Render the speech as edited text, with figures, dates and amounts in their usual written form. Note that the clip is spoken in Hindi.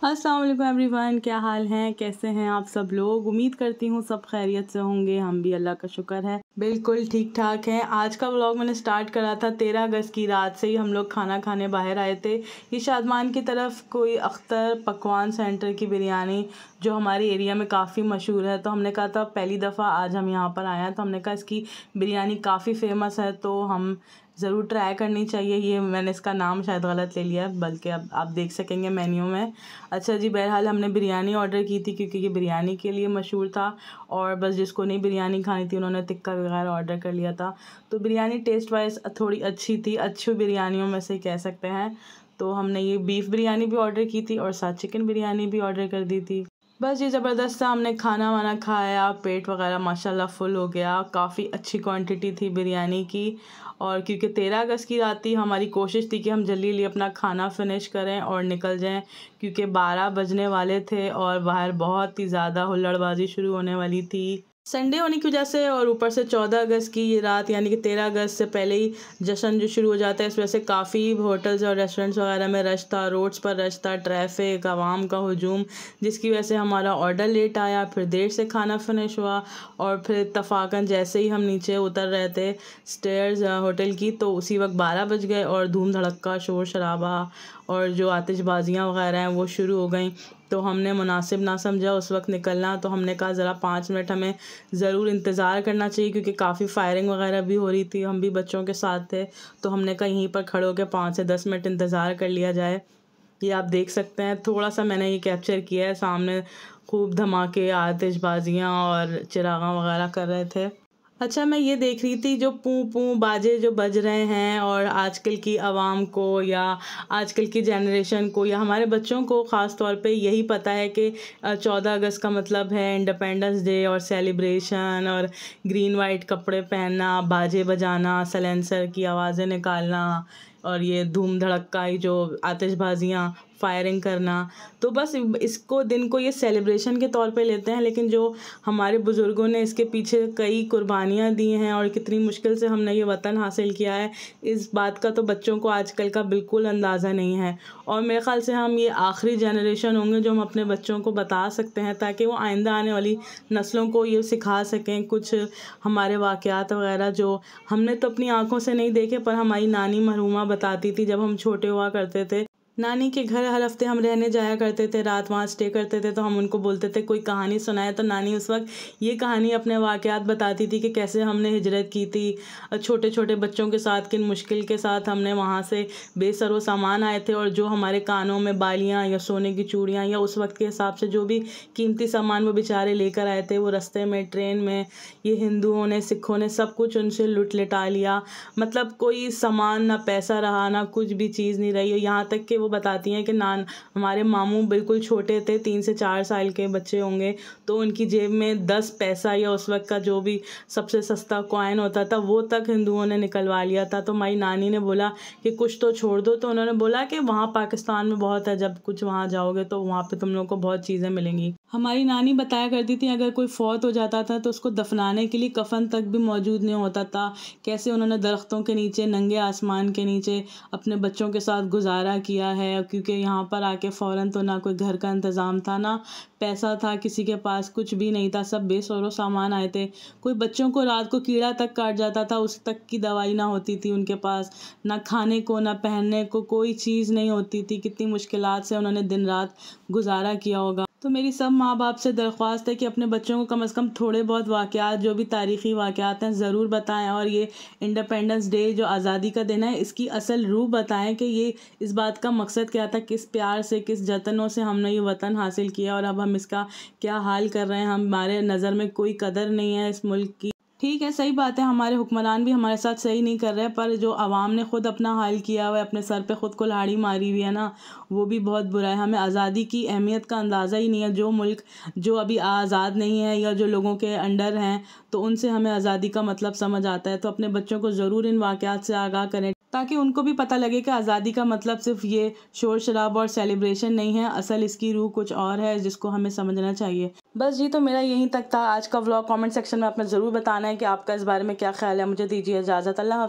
अस्सलाम वालेकुम एवरीवन, क्या हाल हैं, कैसे हैं आप सब लोग। उम्मीद करती हूँ सब खैरियत से होंगे। हम भी अल्लाह का शुक्र है बिल्कुल ठीक ठाक हैं। आज का व्लॉग मैंने स्टार्ट करा था 13 अगस्त की रात से ही। हम लोग खाना खाने बाहर आए थे। ये शादमान की तरफ कोई अख्तर पकवान सेंटर की बिरयानी जो हमारे एरिया में काफ़ी मशहूर है, तो हमने कहा था पहली दफ़ा आज हम यहाँ पर आए हैं, तो हमने कहा इसकी बिरयानी काफ़ी फ़ेमस है तो हम ज़रूर ट्राई करनी चाहिए। ये मैंने इसका नाम शायद गलत ले लिया है, बल्कि अब आप देख सकेंगे मेन्यू में। अच्छा जी, बहरहाल हमने बिरयानी ऑर्डर की थी क्योंकि ये बिरयानी के लिए मशहूर था, और बस जिसको नहीं बिरयानी खानी थी उन्होंने टिक्का वगैरह ऑर्डर कर लिया था। तो बिरयानी टेस्ट वाइज थोड़ी अच्छी थी, अच्छी बिरयानियों में से कह सकते हैं। तो हमने ये बीफ बिरयानी भी ऑर्डर की थी और साथ चिकन बिरयानी भी ऑर्डर कर दी थी। बस ये ज़बरदस्त सा हमने खाना वाना खाया, पेट वगैरह माशाल्लाह फुल हो गया। काफ़ी अच्छी क्वांटिटी थी बिरयानी की, और क्योंकि 13 अगस्त की रात थी, हमारी कोशिश थी कि हम जल्दी जल्दी अपना खाना फिनिश करें और निकल जाएं, क्योंकि 12 बजने वाले थे और बाहर बहुत ही ज़्यादा हुल्लड़बाजी शुरू होने वाली थी संडे होने की वजह से। और ऊपर से 14 अगस्त की ये रात, यानी कि 13 अगस्त से पहले ही जश्न जो शुरू हो जाता है, इस वजह से काफ़ी होटल्स और रेस्टोरेंट्स वगैरह में रश था, रोड्स पर रश था, ट्रैफिक, आवाम का हुजूम, जिसकी वजह से हमारा ऑर्डर लेट आया, फिर देर से खाना फिनिश हुआ। और फिर इत्तफाकन जैसे ही हम नीचे उतर रहे थे स्टेयर्स होटल की, तो उसी वक्त 12 बज गए और धूम धड़क्का, शोर शराबा और जो आतिशबाजियाँ वगैरह हैं वो शुरू हो गई। तो हमने मुनासिब ना समझा उस वक्त निकलना, तो हमने कहा ज़रा 5 मिनट हमें ज़रूर इंतज़ार करना चाहिए, क्योंकि काफ़ी फायरिंग वगैरह भी हो रही थी, हम भी बच्चों के साथ थे। तो हमने कहा यहीं पर खड़े होकर 5 से 10 मिनट इंतज़ार कर लिया जाए। ये आप देख सकते हैं, थोड़ा सा मैंने ये कैप्चर किया है। सामने खूब धमाके, आतिशबाजियाँ और चिरागां वगैरह कर रहे थे। अच्छा, मैं ये देख रही थी जो पूं पूं बाजे जो बज रहे हैं, और आजकल की आवाम को या आजकल की जनरेशन को या हमारे बच्चों को ख़ास तौर पे यही पता है कि 14 अगस्त का मतलब है इंडिपेंडेंस डे और सेलिब्रेशन, और ग्रीन वाइट कपड़े पहनना, बाजे बजाना, सलेंसर की आवाज़ें निकालना, और ये धूम धड़क्का ही जो आतिशबाजियाँ, फायरिंग करना। तो बस इसको दिन को ये सेलिब्रेशन के तौर पे लेते हैं, लेकिन जो हमारे बुज़ुर्गों ने इसके पीछे कई कुर्बानियाँ दी हैं और कितनी मुश्किल से हमने ये वतन हासिल किया है, इस बात का तो बच्चों को आजकल का बिल्कुल अंदाज़ा नहीं है। और मेरे ख़्याल से हम ये आखिरी जनरेशन होंगे जो हम अपने बच्चों को बता सकते हैं, ताकि वो आइंदा आने वाली नस्लों को ये सिखा सकें कुछ हमारे वाक़यात वगैरह जो हमने तो अपनी आँखों से नहीं देखे, पर हमारी नानी मरहूमा बताती थी जब हम छोटे हुआ करते थे। नानी के घर हर हफ्ते हम रहने जाया करते थे, रात वहाँ स्टे करते थे, तो हम उनको बोलते थे कोई कहानी सुनाए, तो नानी उस वक्त ये कहानी अपने वाक़यात बताती थी कि कैसे हमने हिजरत की थी छोटे छोटे बच्चों के साथ, किन मुश्किल के साथ हमने वहाँ से बेसरो सामान आए थे, और जो हमारे कानों में बालियाँ या सोने की चूड़ियाँ या उस वक्त के हिसाब से जो भी कीमती सामान वो बेचारे लेकर आए थे, वो रास्ते में ट्रेन में ये हिंदुओं ने सिखों ने सब कुछ उनसे लुट लिटा लिया। मतलब कोई सामान ना पैसा रहा, ना कुछ भी चीज़ नहीं रही। यहाँ तक कि वो बताती हैं कि हमारे मामू बिल्कुल छोटे थे, 3 से 4 साल के बच्चे होंगे, तो उनकी जेब में 10 पैसा या उस वक्त का जो भी सबसे सस्ता कॉइन होता था वो तक हिंदुओं ने निकलवा लिया था। तो हमारी नानी ने बोला कि कुछ तो छोड़ दो, तो उन्होंने बोला कि वहाँ पाकिस्तान में बहुत है, जब कुछ वहाँ जाओगे तो वहाँ पे तुम लोगों को बहुत चीज़ें मिलेंगी। हमारी नानी बताया करती थी अगर कोई फौत हो जाता था तो उसको दफनाने के लिए कफन तक भी मौजूद नहीं होता था। कैसे उन्होंने दरख्तों के नीचे, नंगे आसमान के नीचे अपने बच्चों के साथ गुजारा किया है, क्योंकि यहाँ पर आके फ़ौरन तो ना कोई घर का इंतज़ाम था, ना पैसा था, किसी के पास कुछ भी नहीं था, सब बेसहारा सामान आए थे। कोई बच्चों को रात को कीड़ा तक काट जाता था, उस तक की दवाई ना होती थी उनके पास, ना खाने को ना पहनने को कोई चीज़ नहीं होती थी। कितनी मुश्किलात से उन्होंने दिन रात गुजारा किया होगा। तो मेरी सब माँ बाप से दरख्वास्त है कि अपने बच्चों को कम से कम थोड़े बहुत वाक़यात, जो भी तारीख़ी वाक़यात हैं, ज़रूर बताएं, और ये इंडिपेंडेंस डे जो आज़ादी का दिन है इसकी असल रूह बताएं कि ये इस बात का मकसद क्या था, किस प्यार से, किस जतनों से हमने ये वतन हासिल किया, और अब हम इसका क्या हाल कर रहे हैं। हमारे नज़र में कोई कदर नहीं है इस मुल्क की। ठीक है, सही बात है, हमारे हुक्मरान भी हमारे साथ सही नहीं कर रहे, पर जो आवाम ने ख़ुद अपना हाल किया हुआ है, अपने सर पे ख़ुद कुल्हाड़ी मारी हुई है ना, वो भी बहुत बुरा है। हमें आज़ादी की अहमियत का अंदाज़ा ही नहीं है। जो मुल्क जो अभी आज़ाद नहीं है या जो लोगों के अंडर हैं, तो उनसे हमें आज़ादी का मतलब समझ आता है। तो अपने बच्चों को ज़रूर इन वाक़यात से आगाह करें, ताकि उनको भी पता लगे कि आज़ादी का मतलब सिर्फ ये शोर शराब और सेलिब्रेशन नहीं है, असल इसकी रूह कुछ और है जिसको हमें समझना चाहिए। बस जी, तो मेरा यहीं तक था आज का व्लॉग। कमेंट सेक्शन में आपने ज़रूर बताना है कि आपका इस बारे में क्या ख्याल है। मुझे दीजिए इजाज़त। अल्लाह हाफ़िज़।